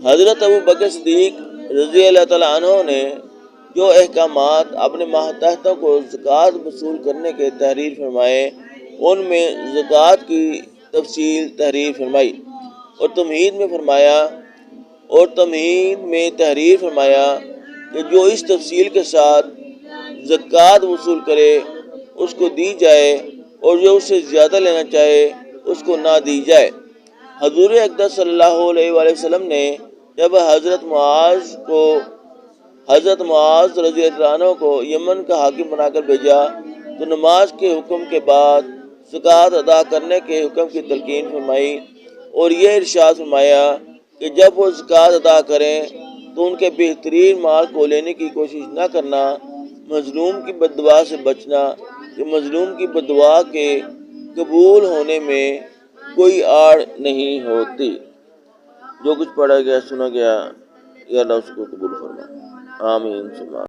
حضرت ابو بکر صدیق رضی اللہ تعالیٰ عنہ نے جو احکامات اپنے ماتحتوں کو زکوٰۃ وصول کرنے کے تحریر فرمائے، ان میں زکوٰۃ کی تفصیل تحریر فرمائی اور تمہید میں تحریر فرمایا کہ جو اس تفصیل کے ساتھ زکوٰۃ وصول کرے اس کو دی جائے، اور جو اس سے زیادہ لینا چاہے اس کو نہ دی جائے۔ حضور اقدس صلی اللہ علیہ وآلہ وسلم نے جب حضرت معاذ رضی اللہ عنہ کو یمن کا حاکم بنا کر بھیجا تو نماز کے حکم کے بعد زکوٰۃ ادا کرنے کے حکم کی تلقین فرمائی اور یہ ارشاد فرمایا کہ جب وہ زکوٰۃ ادا کریں تو ان کے بہترین مال کو لینے کی کوشش نہ کرنا، مظلوم کی بددعا سے بچنا کہ مظلوم کی بددعا کے قبول ہونے میں کوئی آڑ نہیں ہوتی۔ جو کچھ پڑھا گیا سنا گیا، یا اللہ اس کو قبول فرما، آمین۔